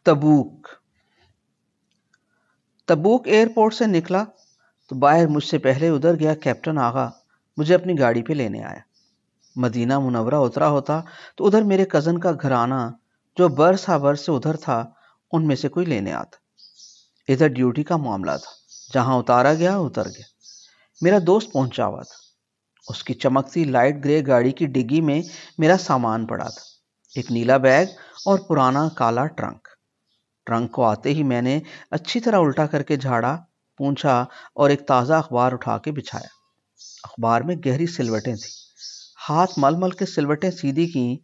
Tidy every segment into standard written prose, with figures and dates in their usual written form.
تبوک تبوک airport سے نکلا تو باہر مجھ سے پہلے ادھر گیا کیپٹن آغا مجھے اپنی گاڑی پہ لینے آیا۔ مدینہ منورہ اترا ہوتا تو ادھر میرے کزن کا گھرانہ جو برس ہا برس سے ادھر تھا ان میں سے کوئی لینے آتا۔ ادھر ڈیوٹی کا معاملہ تھا، جہاں اتارا گیا اتر گیا۔ میرا دوست پہنچا ہوا تھا، اس کی چمکتی لائٹ گرے گاڑی کی ڈگی میں میرا سامان پڑا تھا، ایک نیلا بیگ اور پرانا کالا ٹرنک کو آتے ہی میں نے اچھی طرح الٹا کر کے جھاڑا، پونچھا اور ایک تازہ اخبار اٹھا کے بچھایا۔ اخبار میں گہری سلوٹیں تھیں، ہاتھ مل مل کے سلوٹیں سیدھی کیں۔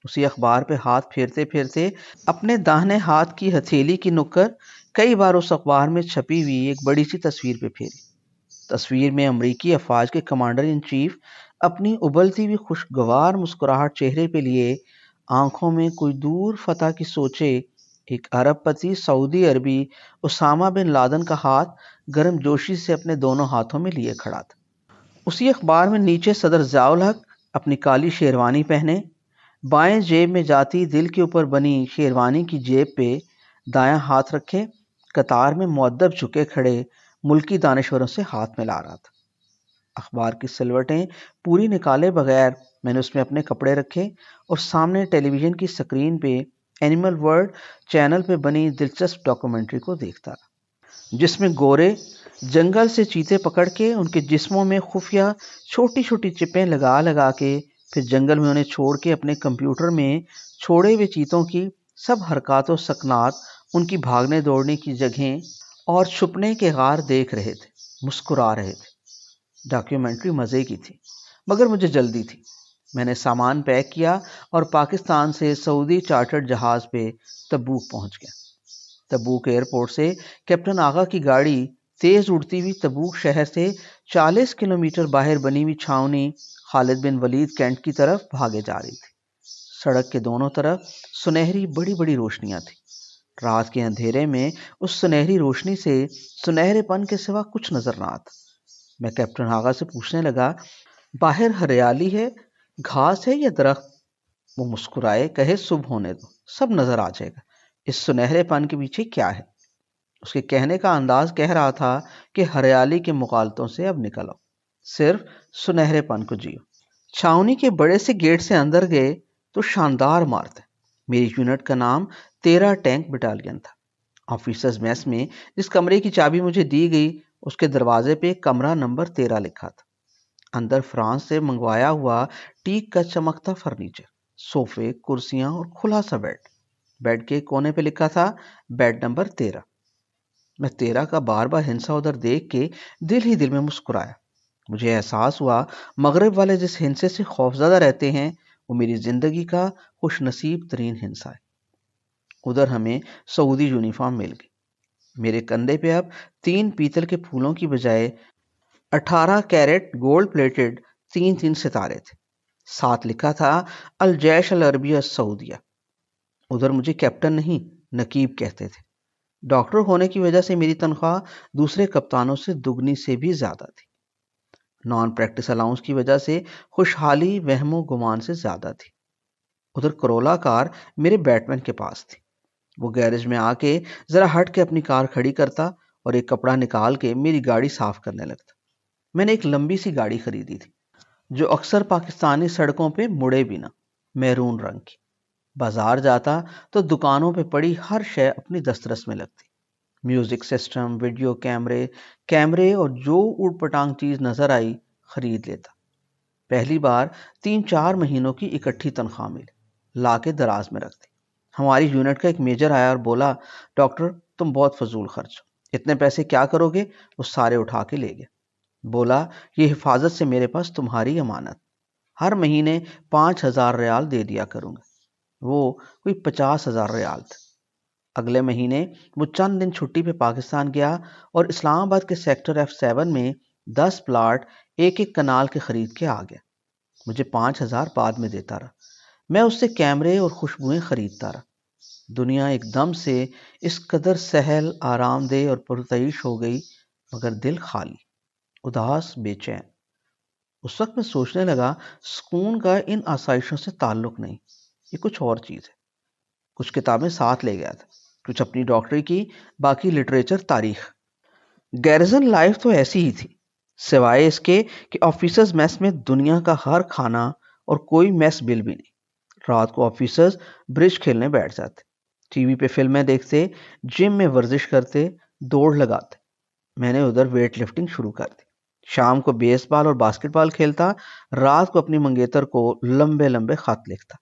اسی اخبار پہ ہاتھ پھیرتے پھیرتے اپنے داہنے ہاتھ کی ہتھیلی کی نکر کئی بار اس اخبار میں چھپی ہوئی ایک بڑی سی تصویر پہ پھیری۔ تصویر میں امریکی افواج کے کمانڈر ان چیف اپنی ابلتی ہوئی خوشگوار مسکراہٹ چہرے پہ لیے، آنکھوں میں کوئی دور فتح کی سوچے، ایک ارب پتی سعودی عربی اسامہ بن لادن کا ہاتھ گرم جوشی سے اپنے دونوں ہاتھوں میں لیے کھڑا تھا۔ اسی اخبار میں نیچے صدر ضیاء الحق اپنی کالی شیروانی پہنے، بائیں جیب میں جاتی دل کے اوپر بنی شیروانی کی جیب پہ دایاں ہاتھ رکھے، قطار میں مؤدب جھکے کھڑے ملکی دانشوروں سے ہاتھ ملا رہا تھا۔ اخبار کی سلوٹیں پوری نکالے بغیر میں نے اس میں اپنے کپڑے رکھے اور سامنے ٹیلی ویژن کی سکرین پہ اینیمل ورلڈ چینل پہ بنی دلچسپ ڈاکومنٹری کو دیکھتا رہا، جس میں گورے جنگل سے چیتے پکڑ کے ان کے جسموں میں خفیہ چھوٹی چھوٹی چپیں لگا لگا کے پھر جنگل میں انہیں چھوڑ کے اپنے کمپیوٹر میں چھوڑے ہوئے چیتوں کی سب حرکات و سکنات، ان کی بھاگنے دوڑنے کی جگہیں اور چھپنے کے غار دیکھ رہے تھے، مسکرا رہے تھے۔ ڈاکیومنٹری مزے کی تھی مگر مجھے جلدی تھی۔ میں نے سامان پیک کیا اور پاکستان سے سعودی چارٹرڈ جہاز پہ تبوک پہنچ گیا۔ تبوک ایئرپورٹ سے کیپٹن آغا کی گاڑی تیز اڑتی ہوئی تبوک شہر سے 40 کلومیٹر باہر بنی ہوئی چھاؤنی خالد بن ولید کینٹ کی طرف بھاگے جا رہی تھی۔ سڑک کے دونوں طرف سنہری بڑی بڑی روشنیاں تھیں۔ رات کے اندھیرے میں اس سنہری روشنی سے سنہرے پن کے سوا کچھ نظر نہ آتا۔ میں کیپٹن آغا سے پوچھنے لگا، باہر ہریالی ہے، گھاس ہے یا درخت؟ وہ مسکرائے، کہے صبح ہونے دو، سب نظر آ جائے گا، اس سنہرے پن کے پیچھے کیا ہے۔ اس کے کہنے کا انداز کہہ رہا تھا کہ ہریالی کے مغالطوں سے اب نکل آؤ، صرف سنہرے پن کو جیو۔ چھاؤنی کے بڑے سے گیٹ سے اندر گئے تو شاندار عمارت ہے۔ میری یونٹ کا نام 13 ٹینک بٹالین تھا۔ آفیسرز میس میں جس کمرے کی چابی مجھے دی گئی اس کے دروازے پہ کمرہ نمبر 13 لکھا تھا۔ اندر فرانس سے منگوایا ہوا ٹیک کا چمکتا فرنیچر، صوفے، کرسیاں اور کھلا سا بیڈ کے کونے پہ لکھا تھا بیڈ نمبر 13۔ میں 13 کا بار بار ہنسا ادھر دیکھ کے دل ہی دل میں مسکرایا۔ مجھے احساس ہوا مغرب والے جس ہنسے سے خوفزدہ رہتے ہیں وہ میری زندگی کا خوش نصیب ترین ہنسا ہے۔ ادھر ہمیں سعودی یونیفارم مل گئی۔ میرے کندھے پہ اب 3 پیتل کے پھولوں کی بجائے 18 کیرٹ گولڈ پلیٹڈ 3 ستارے تھے، ساتھ لکھا تھا الجیش العربیہ السعودیہ۔ ادھر مجھے کیپٹن نہیں نقیب کہتے تھے۔ ڈاکٹر ہونے کی وجہ سے میری تنخواہ دوسرے کپتانوں سے دگنی سے بھی زیادہ تھی۔ نان پریکٹس الاؤنس کی وجہ سے خوشحالی وہم و گمان سے زیادہ تھی۔ ادھر کرولا کار میرے بیٹ مین کے پاس تھی۔ وہ گیرج میں آ کے ذرا ہٹ کے اپنی کار کھڑی کرتا اور ایک کپڑا نکال کے میری گاڑی صاف کرنے لگتا۔ میں نے ایک لمبی سی گاڑی خریدی تھی جو اکثر پاکستانی سڑکوں پہ مڑے بھی نہ، میرون رنگ کی۔ بازار جاتا تو دکانوں پہ پڑی ہر شے اپنی دسترس میں لگتی، میوزک سسٹم، ویڈیو کیمرے اور جو اوٹ پٹانگ چیز نظر آئی خرید لیتا۔ پہلی بار 3-4 مہینوں کی اکٹھی تنخواہ ملی، لا کے دراز میں رکھ دی۔ ہماری یونٹ کا ایک میجر آیا اور بولا، ڈاکٹر تم بہت فضول خرچ ہو، اتنے پیسے کیا کرو گے؟ وہ سارے اٹھا کے لے گیا۔ بولا، یہ حفاظت سے میرے پاس تمہاری امانت، ہر مہینے 5,000 ریال دے دیا کروں گا۔ وہ کوئی 50,000 ریال تھے۔ اگلے مہینے وہ چند دن چھٹی پہ پاکستان گیا اور اسلام آباد کے سیکٹر F7 میں 10 پلاٹ ایک کنال کے خرید کے آ گیا۔ مجھے 5,000 بعد میں دیتا رہا۔ میں اس سے کیمرے اور خوشبوئیں خریدتا رہا۔ دنیا ایک دم سے اس قدر سہل، آرام دہ اور پرتعیش ہو گئی، مگر دل خالی، اداس، بے چین۔ اس وقت میں سوچنے لگا، سکون کا ان آسائشوں سے تعلق نہیں، یہ کچھ اور چیز ہے۔ کچھ کتابیں ساتھ لے گیا تھا، کچھ اپنی ڈاکٹری کی، باقی لٹریچر، تاریخ۔ گیرزن لائف تو ایسی ہی تھی، سوائے اس کے کہ آفیسرز میس میں دنیا کا ہر کھانا اور کوئی میس بل بھی نہیں۔ رات کو آفیسرز برج کھیلنے بیٹھ جاتے، ٹی وی پہ فلمیں دیکھتے، جم میں ورزش کرتے، دوڑ لگاتے۔ میں نے ادھر ویٹ لفٹنگ شروع کر دی، شام کو بیس بال اور باسکٹ بال کھیلتا، رات کو اپنی منگیتر کو لمبے لمبے خط لکھتا،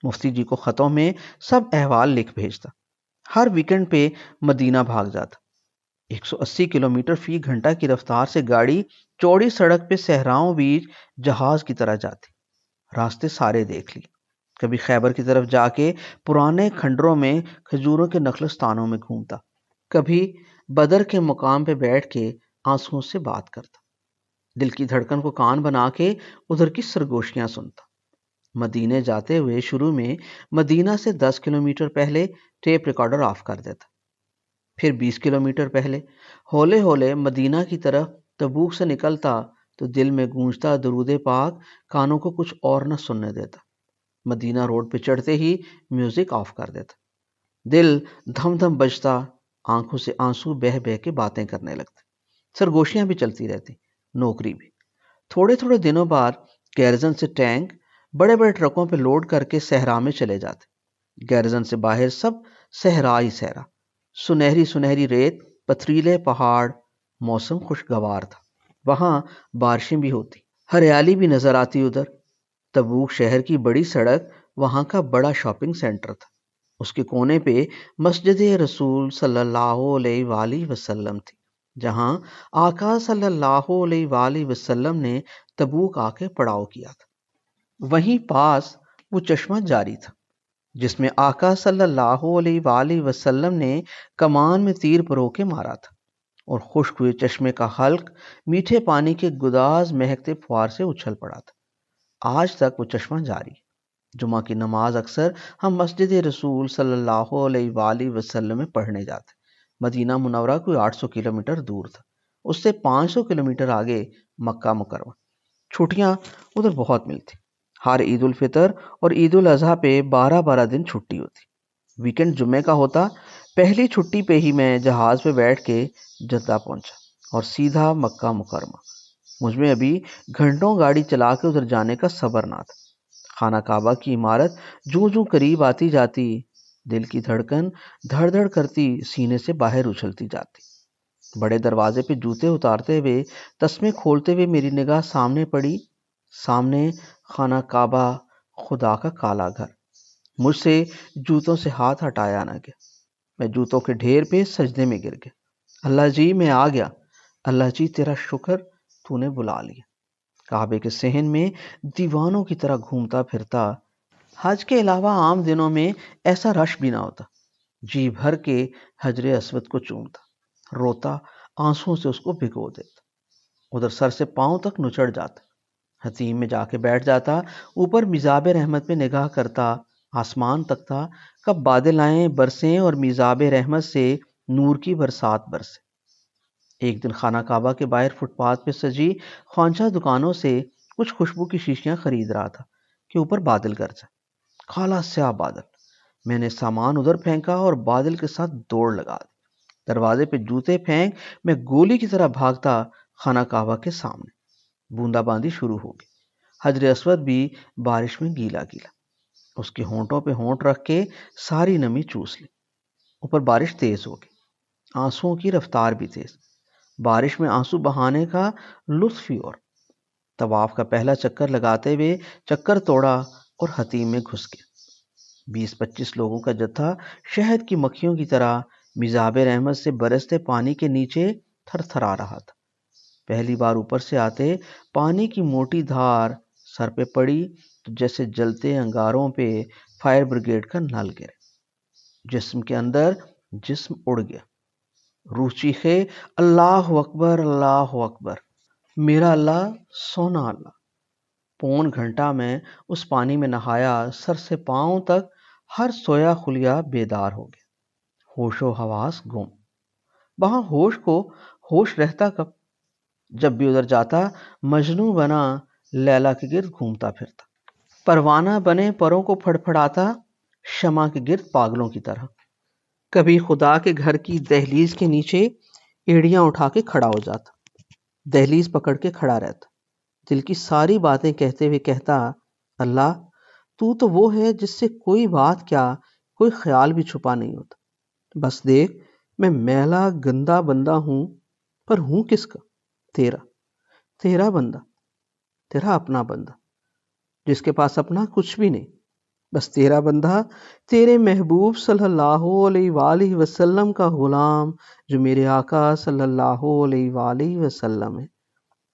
مفتی جی کو خطوں میں سب احوال لکھ بھیجتا۔ ہر ویکنڈ پہ مدینہ بھاگ جاتا، 180 کلومیٹر فی گھنٹہ کی رفتار سے گاڑی چوڑی سڑک پہ صحراؤں بیچ جہاز کی طرح جاتی، راستے سارے دیکھ لیے۔ کبھی خیبر کی طرف جا کے پرانے کھنڈروں میں کھجوروں کے نخلستانوں میں گھومتا، کبھی بدر کے مقام پہ بیٹھ کے آنسوؤں سے بات کرتا، دل کی دھڑکن کو کان بنا کے ادھر کی سرگوشیاں سنتا۔ مدینے جاتے ہوئے شروع میں مدینہ سے 10 کلومیٹر پہلے ٹیپ ریکارڈر آف کر دیتا، پھر 20 کلومیٹر پہلے ہولے ہولے مدینہ کی طرف تبوک سے نکلتا تو دل میں گونجتا درود پاک کانوں کو کچھ اور نہ سننے دیتا۔ مدینہ روڈ پہ چڑھتے ہی میوزک آف کر دیتا، دل دھم دھم بجتا، آنکھوں سے آنسو بہہ بہہ کے باتیں کرنے لگتے، سرگوشیاں بھی چلتی رہتی، نوکری بھی۔ تھوڑے تھوڑے دنوں بعد گیرزن سے ٹینک بڑے بڑے ٹرکوں پہ لوڈ کر کے صحرا میں چلے جاتے۔ گیرزن سے باہر سب صحرا ہی صحرا، سنہری سنہری ریت، پتھریلے پہاڑ، موسم خوشگوار تھا، وہاں بارشیں بھی ہوتی، ہریالی بھی نظر آتی ادھر۔ تبوک شہر کی بڑی سڑک وہاں کا بڑا شاپنگ سینٹر تھا، اس کے کونے پہ مسجد رسول صلی اللہ علیہ وآلہ وسلم تھی، جہاں آقا صلی اللہ علیہ وآلہ وسلم نے تبوک آ کے پڑاؤ کیا تھا۔ وہیں پاس وہ چشمہ جاری تھا جس میں آقا صلی اللہ علیہ وآلہ وسلم نے کمان میں تیر پرو کے مارا تھا، اور خشک ہوئے چشمے کا حلق میٹھے پانی کے گداز مہکتے پھوار سے اچھل پڑا تھا۔ آج تک وہ چشمہ جاری۔ جمعہ کی نماز اکثر ہم مسجد رسول صلی اللہ علیہ وآلہ وسلم میں پڑھنے جاتے۔ مدینہ منورہ کوئی 800 کلومیٹر دور تھا، اس سے 500 کلومیٹر آگے مکہ مکرمہ۔ چھٹیاں ادھر بہت ملتی، ہر عید الفطر اور عید الاضحیٰ پہ 12 دن چھٹی ہوتی۔ ویکنڈ جمعے کا ہوتا، پہلی چھٹی پہ ہی میں جہاز پہ بیٹھ کے جدہ پہنچا اور سیدھا مکہ مکرمہ۔ مجھ میں ابھی گھنٹوں گاڑی چلا کے ادھر جانے کا صبر نہ تھا۔ خانہ کعبہ کی عمارت جوں جوں قریب آتی جاتی، دل کی دھڑکن دھڑ دھڑ کرتی سینے سے باہر اچھلتی جاتی۔ بڑے دروازے پہ جوتے اتارتے ہوئے، تسمے کھولتے ہوئے میری نگاہ سامنے پڑی، سامنے خانہ کعبہ، خدا کا کالا گھر۔ مجھ سے جوتوں سے ہاتھ ہٹایا نہ گیا، میں جوتوں کے ڈھیر پہ سجدے میں گر گیا۔ اللہ جی میں آ گیا، اللہ جی تیرا شکر، تو نے بلا لیا۔ کعبے کے صحن میں دیوانوں کی طرح گھومتا پھرتا، حج کے علاوہ عام دنوں میں ایسا رش بھی نہ ہوتا۔ جی بھر کے حجر اسود کو چومتا، روتا، آنسوؤں سے اس کو بھگو دیتا، ادھر سر سے پاؤں تک نچڑ جاتا، حتیم میں جا کے بیٹھ جاتا، اوپر میزاب رحمت پہ نگاہ کرتا، آسمان تکتا، کب بادل آئیں برسیں اور میزاب رحمت سے نور کی برسات برسے۔ ایک دن خانہ کعبہ کے باہر فٹ پاتھ پہ سجی خوانچہ دکانوں سے کچھ خوشبو کی شیشیاں خرید رہا تھا کہ اوپر بادل گرجا، کالا سیاہ بادل۔ میں نے سامان ادھر پھینکا اور بادل کے ساتھ دوڑ لگا دی۔ دروازے پہ جوتے پھینک میں گولی کی طرح بھاگتا خانہ کعبہ کے سامنے۔ بوندا باندی شروع ہو گئی، حجر اسود بھی بارش میں گیلا گیلا، اس کے ہونٹوں پہ ہونٹ رکھ کے ساری نمی چوس لی۔ اوپر بارش تیز ہو گئی، آنسوؤں کی رفتار بھی تیز، بارش میں آنسو بہانے کا لطف ہی اور۔ طواف کا پہلا چکر لگاتے ہوئے چکر توڑا اور حتیم میں گھس گیا۔ 20-25 لوگوں کا جتھا شہد کی مکھیوں کی طرح میزاب رحمت سے برستے پانی کے نیچے تھر تھرا رہا تھا۔ پہلی بار اوپر سے آتے پانی کی موٹی دھار سر پہ پڑی تو جیسے جلتے انگاروں پہ فائر بریگیڈ کا نل گرے، جسم کے اندر جسم اڑ گیا، روح چیخے اللہ اکبر اللہ اکبر، میرا اللہ سونا اللہ۔ پون گھنٹہ میں اس پانی میں نہایا، سر سے پاؤں تک ہر سویا خلیا بیدار ہو گیا، ہوش و حواس گم۔ وہاں ہوش کو ہوش رہتا کب؟ جب بھی ادھر جاتا مجنوں بنا لیلا کے گرد گھومتا پھرتا، پروانہ بنے پروں کو پھڑ پھڑاتا شمع کے گرد پاگلوں کی طرح۔ کبھی خدا کے گھر کی دہلیز کے نیچے ایڑیاں اٹھا کے کھڑا ہو جاتا، دہلیز پکڑ کے کھڑا رہتا، دل کی ساری باتیں کہتے ہوئے کہتا، اللہ تو وہ ہے جس سے کوئی بات کیا کوئی خیال بھی چھپا نہیں ہوتا، بس دیکھ میں میلا گندا بندہ ہوں، پر ہوں کس کا؟ تیرا بندہ، تیرا اپنا بندہ، جس کے پاس اپنا کچھ بھی نہیں، بس تیرا بندہ، تیرے محبوب صلی اللہ علیہ وآلہ وسلم کا غلام، جو میرے آقا صلی اللہ علیہ وآلہ وسلم ہے۔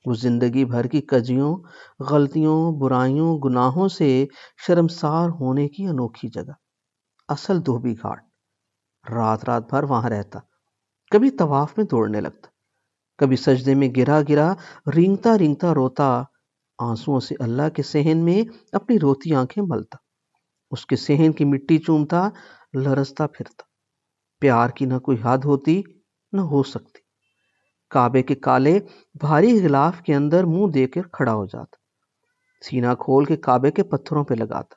وہ زندگی بھر کی کجیوں، غلطیوں، برائیوں، گناہوں سے شرمسار ہونے کی انوکھی جگہ، اصل دھوبی گھاٹ۔ رات بھر وہاں رہتا، کبھی طواف میں دوڑنے لگتا، کبھی سجدے میں گرا رینگتا روتا، آنسوؤں سے اللہ کے صحن میں اپنی روتی آنکھیں ملتا، اس کے صحن کی مٹی چومتا، لرزتا پھرتا۔ پیار کی نہ کوئی حد ہوتی نہ ہو سکتی۔ کعبے کے کالے بھاری غلاف کے اندر منہ دے کر کھڑا ہو جاتا، سینہ کھول کے کعبے کے پتھروں پہ لگاتا،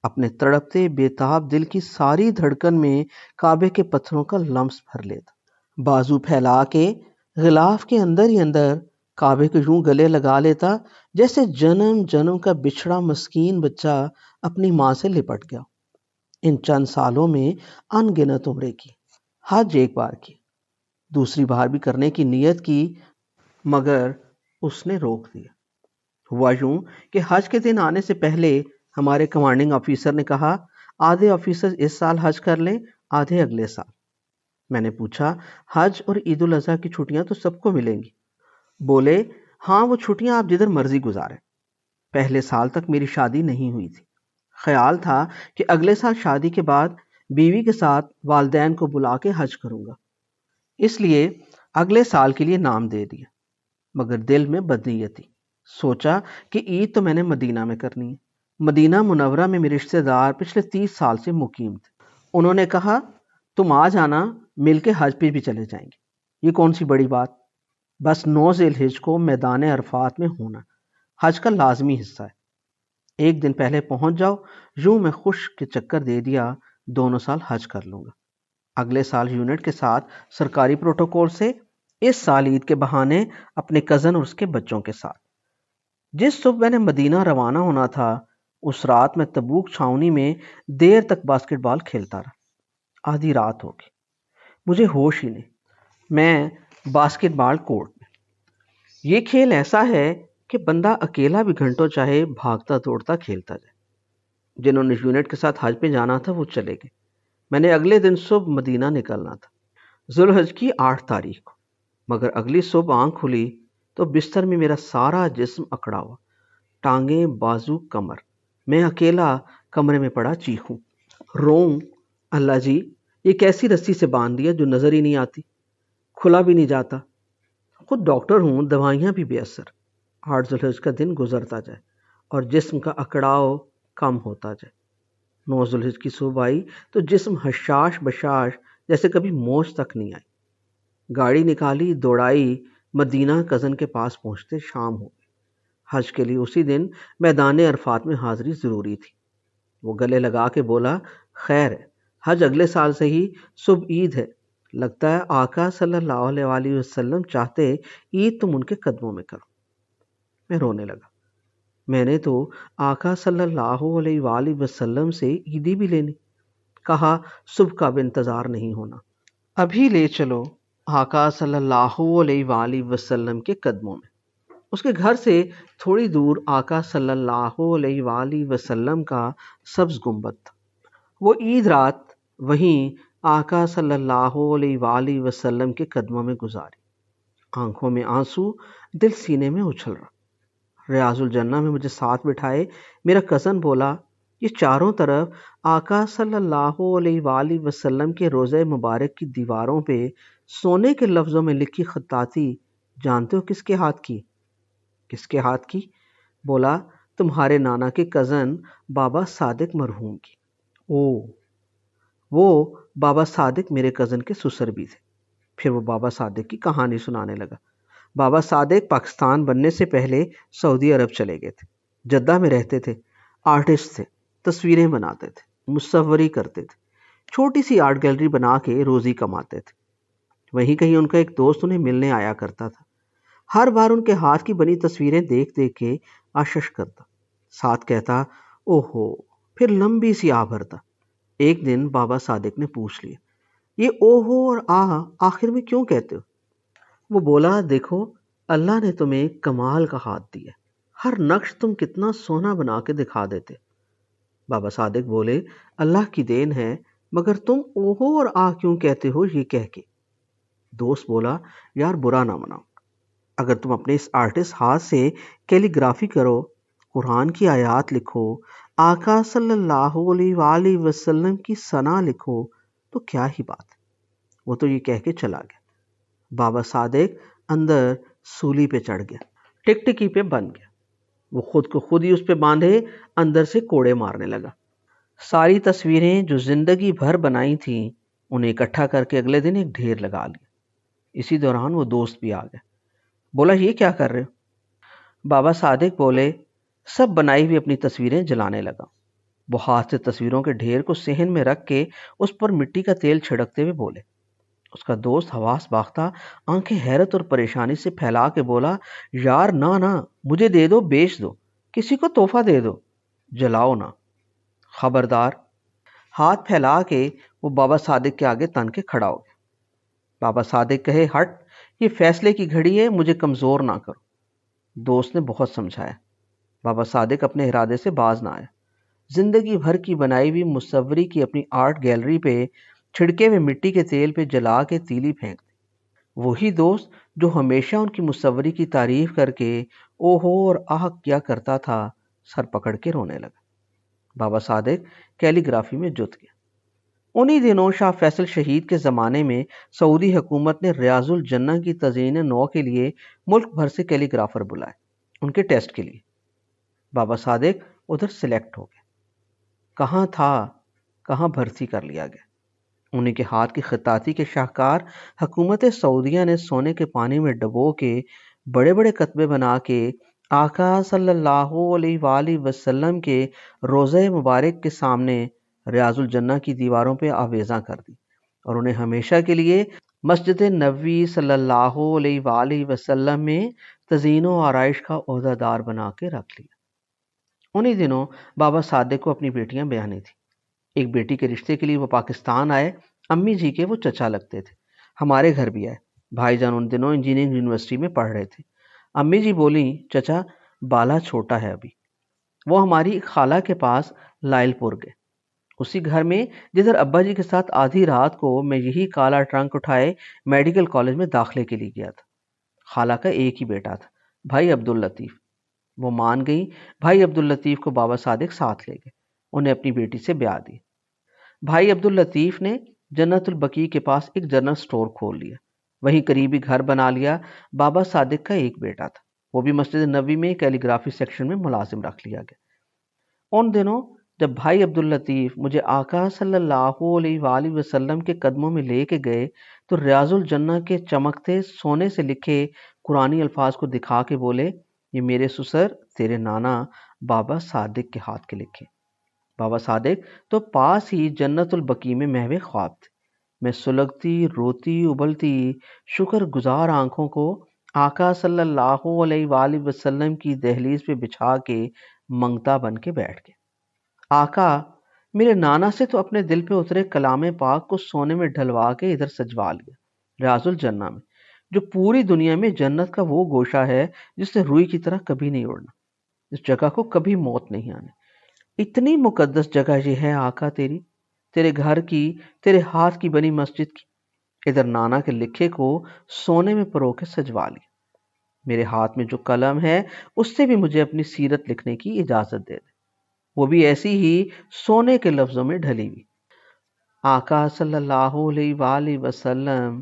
اپنے تڑپتے بےتاب دل کی ساری دھڑکن میں کعبے کے پتھروں کا لمس بھر لیتا، بازو پھیلا کے غلاف کے اندر ہی اندر کعبے کو یوں گلے لگا لیتا جیسے جنم کا بچھڑا مسکین بچہ اپنی ماں سے لپٹ گیا۔ ان چند سالوں میں ان گنت عمریں کی، حج ایک بار کی، دوسری بار بھی کرنے کی نیت کی، مگر اس نے روک دیا۔ ہوا یوں کہ حج کے دن آنے سے پہلے ہمارے کمانڈنگ آفیسر نے کہا، آدھے آفیسر اس سال حج کر لیں، آدھے اگلے سال۔ میں نے پوچھا، حج اور عید الاضحیٰ کی چھٹیاں تو سب کو ملیں گی؟ بولے، ہاں وہ چھٹیاں آپ جدھر مرضی گزاریں۔ پہلے سال تک میری شادی نہیں ہوئی تھی، خیال تھا کہ اگلے سال شادی کے بعد بیوی کے ساتھ والدین کو بلا کے حج کروں گا، اس لیے اگلے سال کے لیے نام دے دیا، مگر دل میں بدنیتی، سوچا کہ عید تو میں نے مدینہ میں کرنی ہے۔ مدینہ منورہ میں میرے رشتہ دار پچھلے 30 سال سے مقیم تھے، انہوں نے کہا تم آ جانا، مل کے حج پہ بھی چلے جائیں گے، یہ کون سی بڑی بات، بس 9 ذی الحجہ کو میدان عرفات میں ہونا حج کا لازمی حصہ ہے، ایک دن پہلے پہنچ جاؤ۔ یوں میں خوش کے چکر دے دیا، دونوں سال حج کر لوں گا، اگلے سال یونٹ کے ساتھ سرکاری پروٹوکول سے، اس سال عید کے بہانے اپنے کزن اور اس کے بچوں کے ساتھ۔ جس صبح میں نے مدینہ روانہ ہونا تھا، اس رات میں تبوک چھاؤنی میں دیر تک باسکٹ بال کھیلتا رہا، آدھی رات ہو گئی، مجھے ہوش ہی نہیں، میں باسکٹ بال کورٹ میں۔ یہ کھیل ایسا ہے کہ بندہ اکیلا بھی گھنٹوں چاہے بھاگتا دوڑتا کھیلتا جائے۔ جنہوں نے یونٹ کے ساتھ حج پہ جانا تھا وہ چلے گئے، میں نے اگلے دن صبح مدینہ نکلنا تھا، ذی الحجہ کی 8 تاریخ کو، مگر اگلی صبح آنکھ کھلی تو بستر میں میرا سارا جسم اکڑا ہوا، ٹانگیں، بازو، کمر، میں اکیلا کمرے میں پڑا چیخوں، روؤں، اللہ جی یہ کیسی رسی سے باندھ دیا جو نظر ہی نہیں آتی، کھلا بھی نہیں جاتا، خود ڈاکٹر ہوں، دوائیاں بھی بے اثر۔ 8 ذی الحجہ کا دن گزرتا جائے اور جسم کا اکڑاؤ کم ہوتا جائے، 9 ذی الحجہ کی صبح آئی تو جسم حشاش بشاش جیسے کبھی موج تک نہیں آئی، گاڑی نکالی، دوڑائی، مدینہ کزن کے پاس پہنچتے شام ہو گئی۔ حج کے لیے اسی دن میدان عرفات میں حاضری ضروری تھی۔ وہ گلے لگا کے بولا، خیر ہے، حج اگلے سال سے ہی، صبح عید ہے، لگتا ہے آقا صلی اللہ علیہ وآلہ وسلم چاہتے عید تم ان کے قدموں میں کرو۔ میں رونے لگا، میں نے تو آقا صلی اللہ علیہ وآلہ وسلم سے عیدی بھی لینی، کہا صبح کا اب انتظار نہیں ہونا، ابھی لے چلو آقا صلی اللہ علیہ وآلہ وسلم کے قدموں میں۔ اس کے گھر سے تھوڑی دور آقا صلی اللہ علیہ وآلہ وسلم کا سبز گنبد تھا، وہ عید رات وہیں آقا صلی اللہ علیہ وآلہ وسلم کے قدموں میں گزاری، آنکھوں میں آنسو، دل سینے میں اچھل رہا۔ ریاض الجنہ میں مجھے ساتھ بٹھائے میرا کزن بولا، یہ چاروں طرف آقا صلی اللہ علیہ وآلہ وسلم کے روضہ مبارک کی دیواروں پہ سونے کے لفظوں میں لکھی خطاطی جانتے ہو کس کے ہاتھ کی؟ کس کے ہاتھ کی؟ بولا، تمہارے نانا کے کزن بابا صادق مرحوم کی۔ وہ بابا صادق میرے کزن کے سسر بھی تھے۔ پھر وہ بابا صادق کی کہانی سنانے لگا۔ بابا صادق پاکستان بننے سے پہلے سعودی عرب چلے گئے تھے، جدہ میں رہتے تھے، آرٹسٹ تھے، تصویریں بناتے تھے، مصوری کرتے تھے، چھوٹی سی آرٹ گیلری بنا کے روزی کماتے تھے۔ وہیں کہیں ان کا ایک دوست انہیں ملنے آیا کرتا تھا، ہر بار ان کے ہاتھ کی بنی تصویریں دیکھ دیکھ کے آشش کرتا، ساتھ کہتا اوہو، پھر لمبی سی آہ بھرتا۔ ایک دن بابا صادق نے پوچھ لیا، یہ اوہو اور آخر میں کیوں کہتے ہو؟ وہ بولا، دیکھو، اللہ نے تمہیں کمال کا ہاتھ دیا، ہر نقش تم کتنا سونا بنا کے دکھا دیتے۔ بابا صادق بولے، اللہ کی دین ہے، مگر تم اوہو اور کیوں کہتے ہو یہ کہہ کے؟ دوست بولا، یار برا نہ مناؤ، اگر تم اپنے اس آرٹسٹ ہاتھ سے کیلی گرافی کرو، قرآن کی آیات لکھو، آقا صلی اللہ علیہ وآلہ وسلم کی ثنا لکھو، تو کیا ہی بات ہے۔ وہ تو یہ کہہ کے چلا گیا۔ بابا صادق اندر سولی پہ چڑھ گیا، ٹکٹکی پہ بن گیا۔ وہ خود کو خود ہی اس پہ باندھے اندر سے کوڑے مارنے لگا۔ ساری تصویریں جو زندگی بھر بنائی تھیں انہیں اکٹھا کر کے اگلے دن ایک ڈھیر لگا لیا۔ اسی دوران وہ دوست بھی آ گیا۔ بولا، یہ کیا کر رہے ہو؟ بابا صادق بولے، سب بنائی ہوئی اپنی تصویریں جلانے لگا۔ وہ ہاتھ سے تصویروں کے ڈھیر کو صحن میں رکھ کے اس پر مٹی کا تیل چھڑکتے ہوئے بولے۔ اس کا دوست حواس باختہ آنکھیں حیرت اور پریشانی سے پھیلا کے بولا، یار نہ، مجھے دے دو، بیچ دو، کسی کو تحفہ دے دو، جلاؤ نہ، خبردار۔ ہاتھ پھیلا کے وہ بابا صادق کے آگے تن کے کھڑا ہو گیا۔ بابا صادق کہے، ہٹ، یہ فیصلے کی گھڑی ہے، مجھے کمزور نہ کرو۔ دوست نے بہت سمجھایا، بابا صادق اپنے ارادے سے باز نہ آیا۔ زندگی بھر کی بنائی ہوئی مصوری کی اپنی آرٹ گیلری پہ چھڑکے ہوئے مٹی کے تیل پہ جلا کے تیلی پھینک دی۔ وہی دوست جو ہمیشہ ان کی مصوری کی تعریف کر کے اوہو اور کیا کرتا تھا، سر پکڑ کے رونے لگا۔ بابا صادق کیلی گرافی میں جت گیا۔ انہی دنوں شاہ فیصل شہید کے زمانے میں سعودی حکومت نے ریاض الجنہ کی تزئین نو کے لیے ملک بھر سے کیلی گرافر بلائے ان کے ٹیسٹ کے لیے۔ بابا صادق ادھر سلیکٹ ہو گئے۔ کہاں تھا، کہاں بھرتی کر لیا گیا۔ انہیں کے ہاتھ کی خطاطی کے شاہکار حکومت سعودیہ نے سونے کے پانی میں ڈبو کے بڑے بڑے کتبے بنا کے آقا صلی اللہ علیہ وآلہ وسلم کے روضہ مبارک کے سامنے ریاض الجنہ کی دیواروں پہ آویزاں کر دی، اور انہیں ہمیشہ کے لیے مسجد نبوی صلی اللہ علیہ وآلہ وسلم میں تزئین و آرائش کا عہدہ دار بنا کے رکھ لیا۔ انہی دنوں بابا صادق کو اپنی بیٹیاں بیانی تھی۔ ایک بیٹی کے رشتے کے لیے وہ پاکستان آئے۔ امی جی کے وہ چچا لگتے تھے، ہمارے گھر بھی آئے۔ بھائی جان ان دنوں انجینئرنگ یونیورسٹی میں پڑھ رہے تھے۔ امی جی بولی، چچا بالا چھوٹا ہے ابھی۔ وہ ہماری خالہ کے پاس لائل پور گئے، اسی گھر میں جدھر ابا جی کے ساتھ آدھی رات کو میں یہی کالا ٹرنک اٹھائے میڈیکل کالج میں داخلے کے لیے گیا تھا۔ خالہ کا ایک ہی بیٹا تھا، بھائی عبداللطیف۔ وہ مان گئی۔ بھائی عبداللطیف کو بابا صادق ساتھ لے گئے، انہیں اپنی بیٹی سے بیاہ دی۔ بھائی عبداللطیف نے جنت البقیع کے پاس ایک جنرل سٹور کھول لیا، وہیں قریبی گھر بنا لیا۔ بابا صادق کا ایک بیٹا تھا، وہ بھی مسجد نبوی میں کیلی گرافی سیکشن میں ملازم رکھ لیا گیا۔ ان دنوں جب بھائی عبداللطیف مجھے آقا صلی اللہ علیہ وآلہ وسلم کے قدموں میں لے کے گئے تو ریاض الجنہ کے چمکتے سونے سے لکھے قرآنی الفاظ کو دکھا کے بولے، یہ میرے سسر تیرے نانا بابا صادق کے ہاتھ کے لکھے۔ بابا صادق تو پاس ہی جنت البقیع میں محو خواب تھے۔ میں سلگتی، روتی، ابلتی، شکر گزار آنکھوں کو آقا صلی اللہ علیہ وآلہ وسلم کی دہلیز پہ بچھا کے منگتا بن کے بیٹھ گئے۔ آقا، میرے نانا سے تو اپنے دل پہ اترے کلام پاک کو سونے میں ڈھلوا کے ادھر سجوا لیا، ریاض الجنہ میں، جو پوری دنیا میں جنت کا وہ گوشہ ہے جس سے روئی کی طرح کبھی نہیں اڑنا، اس جگہ کو کبھی موت نہیں آنی۔ اتنی مقدس جگہ یہ ہے آقا تیری، تیرے گھر کی، تیرے ہاتھ کی بنی مسجد کی، ادھر نانا کے لکھے کو سونے میں پرو کے سجوا لیا۔ میرے ہاتھ میں جو قلم ہے اس سے بھی مجھے اپنی سیرت لکھنے کی اجازت دے دے، وہ بھی ایسی ہی سونے کے لفظوں میں ڈھلی ہوئی۔ آقا صلی اللہ علیہ وآلہ وسلم،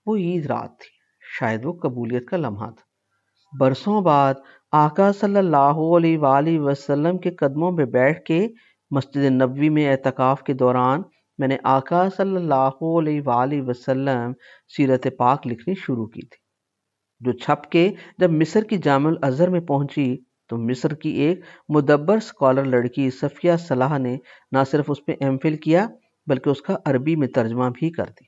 وہ عید رات تھی، شاید وہ قبولیت کا لمحہ تھا۔ برسوں بعد آقا صلی اللہ علیہ وآلہ وسلم کے قدموں پہ بیٹھ کے مسجد نبوی میں اعتکاف کے دوران میں نے آقا صلی اللہ علیہ وآلہ وسلم سیرت پاک لکھنی شروع کی تھی، جو چھپ کے جب مصر کی جامع الازہر میں پہنچی تو مصر کی ایک مدبر سکالر لڑکی صفیہ صلاح نے نہ صرف اس پہ ایم فل کیا بلکہ اس کا عربی میں ترجمہ بھی کر دی،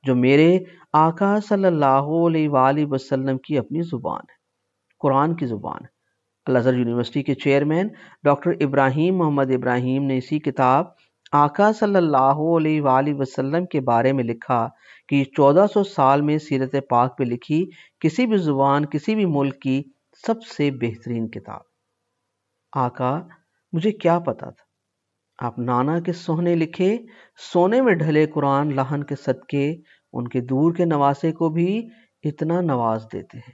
جو میرے آقا صلی اللہ علیہ وآلہ وسلم کی اپنی زبان ہے، قرآن کی زبان ہے۔ الازہر یونیورسٹی کے چیئرمین ڈاکٹر ابراہیم محمد ابراہیم نے اسی کتاب آقا صلی اللہ علیہ وآلہ وسلم کے بارے میں لکھا کہ یہ 1400 سال میں سیرت پاک پہ لکھی کسی بھی زبان، کسی بھی ملک کی سب سے بہترین کتاب۔ آقا، مجھے کیا پتا تھا آپ نانا کے سونے لکھے، سونے میں ڈھلے قرآن لہن کے صدقے ان کے دور کے نواسے کو بھی اتنا نواز دیتے ہیں۔